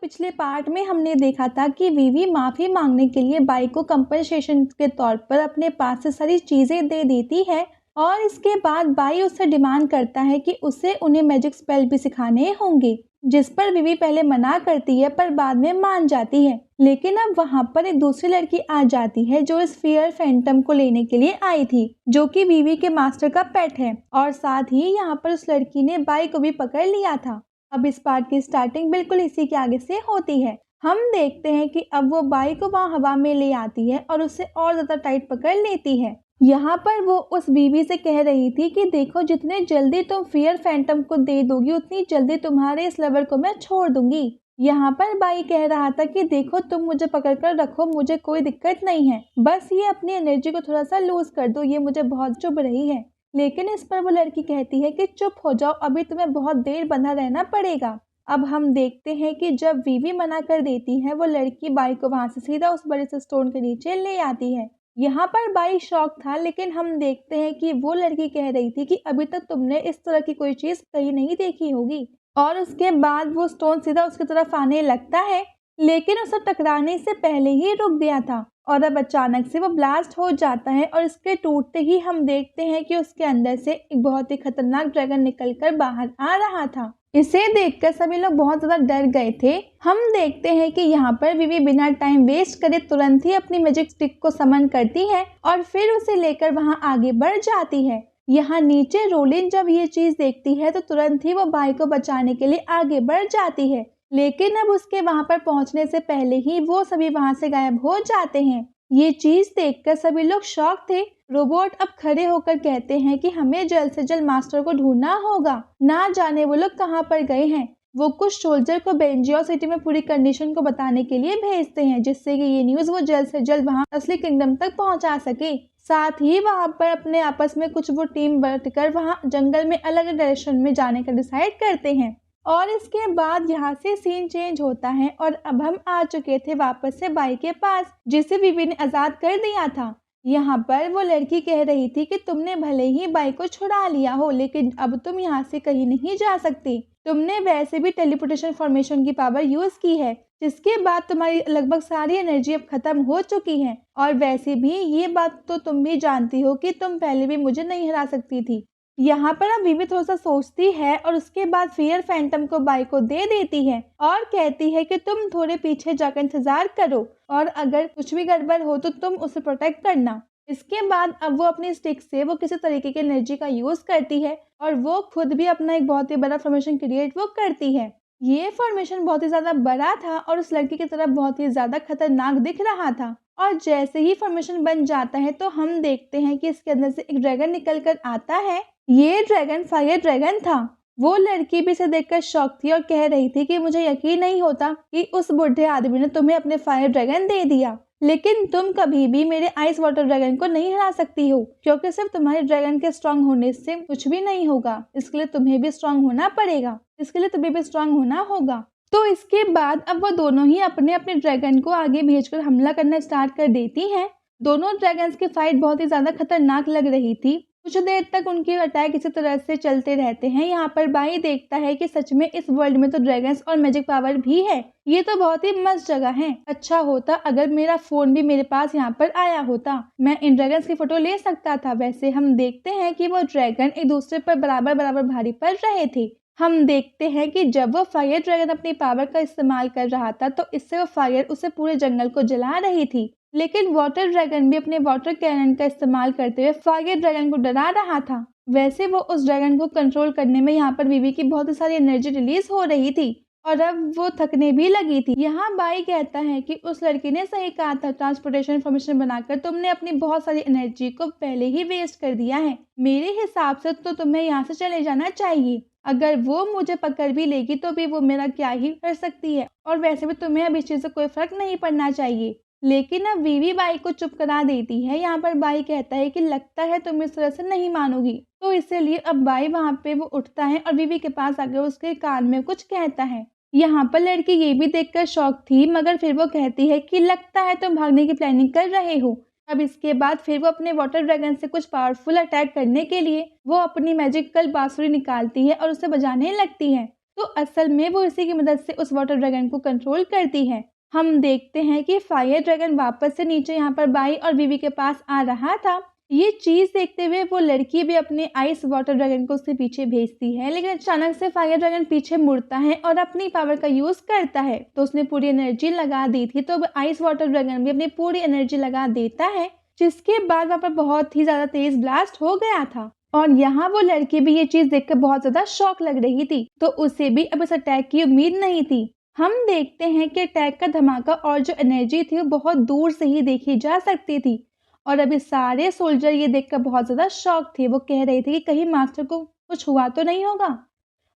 पिछले पार्ट में हमने देखा था कि वीवी माफ़ी मांगने के लिए बाई को कंपनसेशन के तौर पर अपने पास से सारी चीज़ें दे देती है और इसके बाद बाई उससे डिमांड करता है कि उसे उन्हें मैजिक स्पेल भी सिखाने होंगे, जिस पर वीवी पहले मना करती है पर बाद में मान जाती है। लेकिन अब वहाँ पर एक दूसरी लड़की आ जाती है जो इस फियर फैंटम को लेने के लिए आई थी, जो कि वीवी के मास्टर का पेट है, और साथ ही यहाँ पर उस लड़की ने बाई को भी पकड़ लिया था। अब इस पार्ट की स्टार्टिंग बिल्कुल इसी के आगे से होती है। हम देखते हैं कि अब वो बाई को वहाँ हवा में ले आती है और उसे और ज़्यादा टाइट पकड़ लेती है। यहाँ पर वो उस बीवी से कह रही थी कि देखो, जितने जल्दी तुम फियर फैंटम को दे दोगी उतनी जल्दी तुम्हारे इस लवर को मैं छोड़ दूंगी। यहाँ पर बाई कह रहा था कि देखो, तुम मुझे पकड़ कर रखो, मुझे कोई दिक्कत नहीं है, बस ये अपनी एनर्जी को थोड़ा सा लूज कर दो, ये मुझे बहुत चुभ रही है। लेकिन इस पर वो लड़की कहती है कि चुप हो जाओ, अभी तुम्हें बहुत देर बंधा रहना पड़ेगा। अब हम देखते हैं कि जब वीवी मना कर देती है, वो लड़की बाई को वहां से सीधा उस बड़े से स्टोन के नीचे ले आती है। यहाँ पर बाई शॉक था, लेकिन हम देखते हैं कि वो लड़की कह रही थी कि अभी तक तुमने इस तरह की कोई चीज कहीं नहीं देखी होगी। और उसके बाद वो स्टोन सीधा उसकी तरफ आने लगता है, लेकिन उसे टकराने से पहले ही रुक गया था और अब अचानक से वो ब्लास्ट हो जाता है और इसके टूटते ही हम देखते हैं कि उसके अंदर से एक बहुत ही खतरनाक ड्रैगन निकलकर बाहर आ रहा था। इसे देखकर सभी लोग बहुत ज्यादा डर गए थे। हम देखते हैं कि यहाँ पर वीवी बिना टाइम वेस्ट करे तुरंत ही अपनी मैजिक स्टिक को समन करती है और फिर उसे लेकर वहाँ आगे बढ़ जाती है। यहाँ नीचे रोलिन जब ये चीज देखती है तो तुरंत ही वो बाई को बचाने के लिए आगे बढ़ जाती है, लेकिन अब उसके वहां पर पहुंचने से पहले ही वो सभी वहां से गायब हो जाते हैं। ये चीज देखकर सभी लोग शॉक थे। रोबोट अब खड़े होकर कहते हैं कि हमें जल्द से जल्द मास्टर को ढूंढना होगा, ना जाने वो लोग कहाँ पर गए हैं। वो कुछ सोल्जर को बेंजियो सिटी में पूरी कंडीशन को बताने के लिए भेजते हैं, जिससे कि ये न्यूज वो जल्द से जल्द वहाँ असली किंगडम तक पहुँचा सके। साथ ही वहाँ पर अपने आपस में कुछ वो टीम बांटकर वहाँ जंगल में अलग अलग डायरेक्शन में जाने का डिसाइड करते हैं। और इसके बाद यहाँ से सीन चेंज होता है और अब हम आ चुके थे वापस से बाई के पास, जिसे वीवी ने आजाद कर दिया था। यहाँ पर वो लड़की कह रही थी कि तुमने भले ही बाई को छुड़ा लिया हो, लेकिन अब तुम यहाँ से कहीं नहीं जा सकती। तुमने वैसे भी टेलीपोर्टेशन फॉर्मेशन की पावर यूज की है, जिसके बाद तुम्हारी लगभग सारी एनर्जी अब खत्म हो चुकी है। और वैसे भी ये बात तो तुम भी जानती हो कि तुम पहले भी मुझे नहीं हरा सकती थी। यहाँ पर अब वीवी थोड़ा सा सोचती है और उसके बाद फियर फैंटम को बाई को दे देती है और कहती है कि तुम थोड़े पीछे जाकर इंतजार करो और अगर कुछ भी गड़बड़ हो तो तुम उसे प्रोटेक्ट करना। इसके बाद अब वो अपनी स्टिक से वो किसी तरीके की एनर्जी का यूज करती है और वो खुद भी अपना एक बहुत ही बड़ा फॉर्मेशन क्रिएट वो करती है। ये फॉर्मेशन बहुत ही ज्यादा बड़ा था और उस लड़की की तरफ बहुत ही ज्यादा खतरनाक दिख रहा था। और जैसे ही फॉर्मेशन बन जाता है तो हम देखते हैं कि इसके अंदर से एक ड्रैगन निकल कर आता है। ये ड्रैगन फायर ड्रैगन था। वो लड़की भी इसे देखकर शॉक थी और कह रही थी कि मुझे यकीन नहीं होता कि उस बुढ़े आदमी ने तुम्हें अपने फायर ड्रैगन दे दिया, लेकिन तुम कभी भी मेरे आइस वाटर ड्रैगन को नहीं हरा सकती हो, क्योंकि सिर्फ तुम्हारे ड्रैगन के स्ट्रांग होने से कुछ भी नहीं होगा। इसके लिए तुम्हें भी स्ट्रांग होना पड़ेगा, इसके लिए तुम्हें भी स्ट्रांग होना होगा। तो इसके बाद अब वो दोनों ही अपने अपने ड्रैगन को आगे भेजकर हमला करना स्टार्ट कर देती हैं। दोनों ड्रैगन्स की फाइट बहुत ही ज्यादा खतरनाक लग रही थी। कुछ देर तक उनके अटैक इसी तरह से चलते रहते हैं। यहाँ पर बाई देखता है कि सच में इस वर्ल्ड में तो ड्रैगन्स और मैजिक पावर भी है। ये तो बहुत ही मस्त जगह है। अच्छा होता अगर मेरा फोन भी मेरे पास यहाँ पर आया होता, मैं इन ड्रैगन्स की फोटो ले सकता था। वैसे हम देखते हैं कि वो ड्रैगन एक दूसरे पर बराबर बराबर भारी पड़ रहे थे। हम देखते हैं कि जब वो फायर ड्रैगन अपनी पावर का इस्तेमाल कर रहा था तो इससे वो फायर उसे पूरे जंगल को जला रही थी, लेकिन वाटर ड्रैगन भी अपने वाटर कैनन का इस्तेमाल करते हुए फायर ड्रैगन को डरा रहा था। वैसे वो उस ड्रैगन को कंट्रोल करने में यहाँ पर वीवी की बहुत सारी एनर्जी रिलीज हो रही थी और अब वो थकने भी लगी थी। यहाँ बाई कहता है कि उस लड़की ने सही कहा था, ट्रांसपोर्टेशन इन्फॉर्मेशन बनाकर तुमने अपनी बहुत सारी एनर्जी को पहले ही वेस्ट कर दिया है। मेरे हिसाब से तो तुम्हें यहाँ से चले जाना चाहिए। अगर वो मुझे पकड़ भी लेगी तो भी वो मेरा क्या ही कर सकती है, और वैसे भी तुम्हें अब इस चीज से कोई फर्क नहीं पड़ना चाहिए। लेकिन अब वीवी बाई को चुप करा देती है। यहाँ पर बाई कहता है कि लगता है तुम इस तरह से नहीं मानोगी, तो इसलिए अब बाई वहाँ पे वो उठता है और वीवी के पास आकर उसके कान में कुछ कहता है। यहाँ पर लड़की ये भी देखकर शॉक थी, मगर फिर वो कहती है कि लगता है तुम भागने की प्लानिंग कर रहे हो। अब इसके बाद फिर वो अपने वाटर ड्रैगन से कुछ पावरफुल अटैक करने के लिए वो अपनी मैजिकल बांसुरी निकालती है और उसे बजाने लगती है। तो असल में वो इसी की मदद से उस वाटर ड्रैगन को कंट्रोल करती है। हम देखते हैं कि फायर ड्रैगन वापस से नीचे यहाँ पर बाई और बीवी के पास आ रहा था। ये चीज देखते हुए वो लड़की भी अपने आइस वाटर ड्रैगन को उसके पीछे भेजती है, लेकिन अचानक से फायर ड्रैगन पीछे मुड़ता है और अपनी पावर का यूज करता है। तो उसने पूरी एनर्जी लगा दी थी, तो अब आइस वाटर ड्रैगन भी अपनी पूरी एनर्जी लगा देता है, जिसके बाद वहाँ पर बहुत ही ज्यादा तेज ब्लास्ट हो गया था। और यहाँ वो लड़की भी ये चीज देखकर बहुत ज्यादा शॉक लग रही थी, तो उसे भी अब इस अटैक की उम्मीद नहीं थी। हम देखते हैं कि अटैक का धमाका और जो एनर्जी थी वो बहुत दूर से ही देखी जा सकती थी, और अभी सारे सोल्जर ये देखकर बहुत ज्यादा शॉक थे। वो कह रहे थे कि कहीं मास्टर को कुछ हुआ तो नहीं होगा,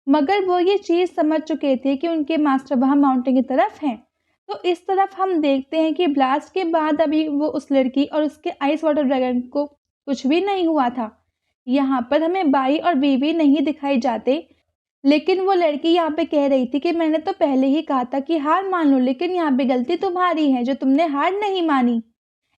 मगर वो ये चीज समझ चुके थे कि उनके मास्टर वहां माउंटेन की तरफ हैं। तो इस तरफ हम देखते हैं कि ब्लास्ट के बाद अभी वो उस लड़की और उसके आइस वाटर ड्रैगन को कुछ भी नहीं हुआ था। यहाँ पर हमें बाई और बीवी नहीं दिखाई जाते, लेकिन वो लड़की यहाँ पे कह रही थी कि मैंने तो पहले ही कहा था कि हार मान लो, लेकिन यहाँ पे गलती तुम्हारी है जो तुमने हार नहीं मानी।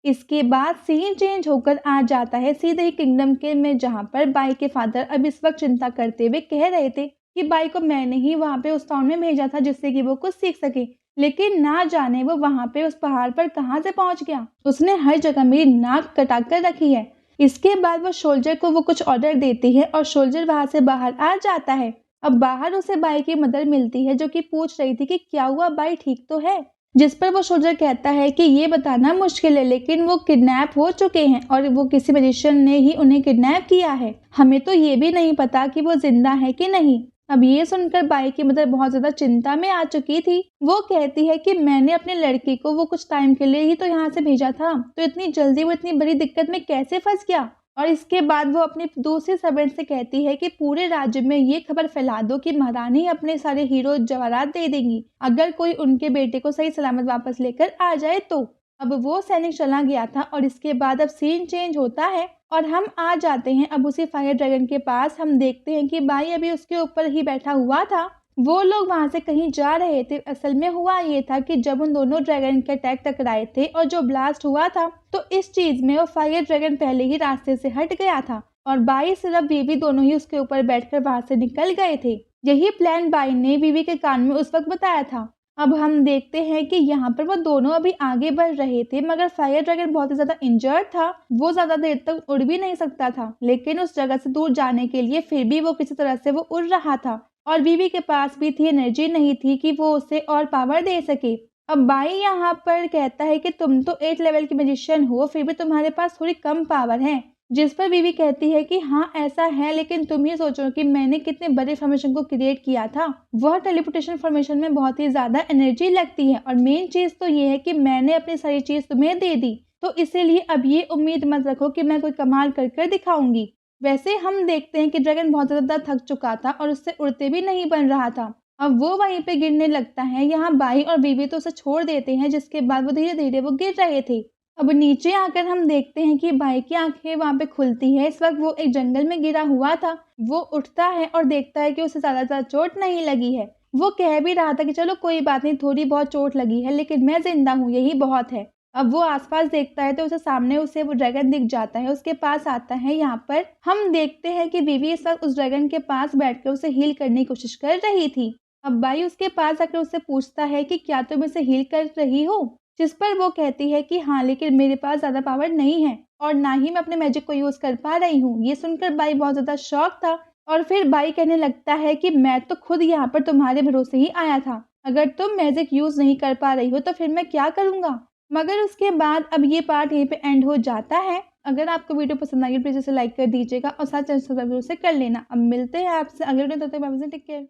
इसके बाद सीन चेंज होकर आ जाता है सीधे ही किंगडम के में, जहाँ पर बाई के फादर अब इस वक्त चिंता करते हुए कह रहे थे कि बाई को मैंने ही वहाँ पे उस टाउन में भेजा था जिससे कि वो कुछ सीख सके, लेकिन ना जाने वो वहाँ पे उस पहाड़ पर कहाँ से पहुँच गया। उसने हर जगह मेरी नाक कटा कर रखी है। इसके बाद वो सोल्जर को वो कुछ ऑर्डर देती है और सोल्जर वहाँ से बाहर आ जाता है। अब बाहर उसे बाई की मदर मिलती है, जो कि पूछ रही थी कि क्या हुआ, बाई ठीक तो है। जिस पर वो सोल्जर कहता है कि ये बताना मुश्किल है, लेकिन वो किडनैप हो चुके हैं और वो किसी मैजिशियन ने ही उन्हें किडनैप किया है। हमें तो ये भी नहीं पता कि वो जिंदा है कि नहीं। अब ये सुनकर बाई की मदर बहुत ज्यादा चिंता में आ चुकी थी। वो कहती है कि मैंने अपने लड़की को वो कुछ टाइम के लिए ही तो यहाँ से भेजा था, तो इतनी जल्दी वो इतनी बड़ी दिक्कत में कैसे फंस गया। और इसके बाद वो अपनी दूसरी सर्वेंट से कहती है कि पूरे राज्य में ये खबर फैला दो कि महारानी अपने सारे हीरो जवाहरात दे देंगी अगर कोई उनके बेटे को सही सलामत वापस लेकर आ जाए तो। अब वो सैनिक चला गया था और इसके बाद अब सीन चेंज होता है और हम आ जाते हैं अब उसी फायर ड्रैगन के पास। हम देखते हैं कि बाई अभी उसके ऊपर ही बैठा हुआ था। वो लोग वहां से कहीं जा रहे थे। असल में हुआ ये था कि जब उन दोनों ड्रैगन के अटैक टकराए थे और जो ब्लास्ट हुआ था, तो इस चीज में वो फायर ड्रैगन पहले ही रास्ते से हट गया था और बाई सिर्फ बीवी दोनों ही उसके ऊपर बैठकर वहां से निकल गए थे। यही प्लान बाई ने बीवी के कान में उस वक्त बताया था। अब हम देखते हैं कि यहाँ पर वो दोनों अभी आगे बढ़ रहे थे, मगर फायर ड्रैगन बहुत ही ज्यादा इंजर्ड था। वो ज्यादा देर तक उड़ भी नहीं सकता था, लेकिन उस जगह से दूर जाने के लिए फिर भी वो किसी तरह से वो उड़ रहा था और बीवी के पास भी थी एनर्जी नहीं थी कि वो उसे और पावर दे सके। अब बाई यहाँ पर कहता है कि तुम तो 8 लेवल की मैजिशियन हो, फिर भी तुम्हारे पास थोड़ी कम पावर है। जिस पर बीवी कहती है कि हाँ ऐसा है, लेकिन तुम ही सोचो कि मैंने कितने बड़े फॉर्मेशन को क्रिएट किया था। वह टेलीपोर्टेशन फॉर्मेशन में बहुत ही ज्यादा एनर्जी लगती है और मेन चीज तो ये है कि मैंने अपनी सारी चीज तुम्हें दे दी, तो इसीलिए अब ये उम्मीद मत रखो कि मैं कोई कमाल कर दिखाऊंगी। वैसे हम देखते हैं कि ड्रैगन बहुत ज्यादा थक चुका था और उससे उड़ते भी नहीं बन रहा था। अब वो वहीं पे गिरने लगता है। यहाँ बाई और बीवी तो उसे छोड़ देते हैं, जिसके बाद वो धीरे धीरे वो गिर रहे थे। अब नीचे आकर हम देखते हैं कि बाई की आंखें वहां पे खुलती है। इस वक्त वो एक जंगल में गिरा हुआ था। वो उठता है और देखता है कि उसे ज्यादा चोट नहीं लगी है। वो कह भी रहा था कि चलो कोई बात नहीं, थोड़ी बहुत चोट लगी है, लेकिन मैं जिंदा हूँ, यही बहुत है। अब वो आसपास देखता है तो उसे सामने उसे वो ड्रैगन दिख जाता है, उसके पास आता है। यहाँ पर हम देखते हैं कि बीवी इस वक्त उस ड्रैगन के पास बैठकर उसे हील करने की कोशिश कर रही थी। अब बाई उसके पास आकर उससे पूछता है कि क्या तुम इसे हील कर रही हो, जिस पर वो कहती है कि हाँ, लेकिन मेरे पास ज्यादा पावर नहीं है और ना ही मैं अपने मैजिक को यूज कर पा रही हूँ। ये सुनकर बाई बहुत ज्यादा शॉक था और फिर बाई कहने लगता है कि मैं तो खुद यहाँ पर तुम्हारे भरोसे ही आया था, अगर तुम मैजिक यूज नहीं कर पा रही हो तो फिर मैं क्या करूँगा। मगर उसके बाद अब ये पार्ट यहीं पे एंड हो जाता है। अगर आपको वीडियो पसंद आई प्लीज इसे लाइक कर दीजिएगा और साथ चैनल सब्सक्राइब जरूर से कर लेना। अब मिलते हैं आपसे अगले वीडियो में, तब तक बाय बाय, टेक केयर।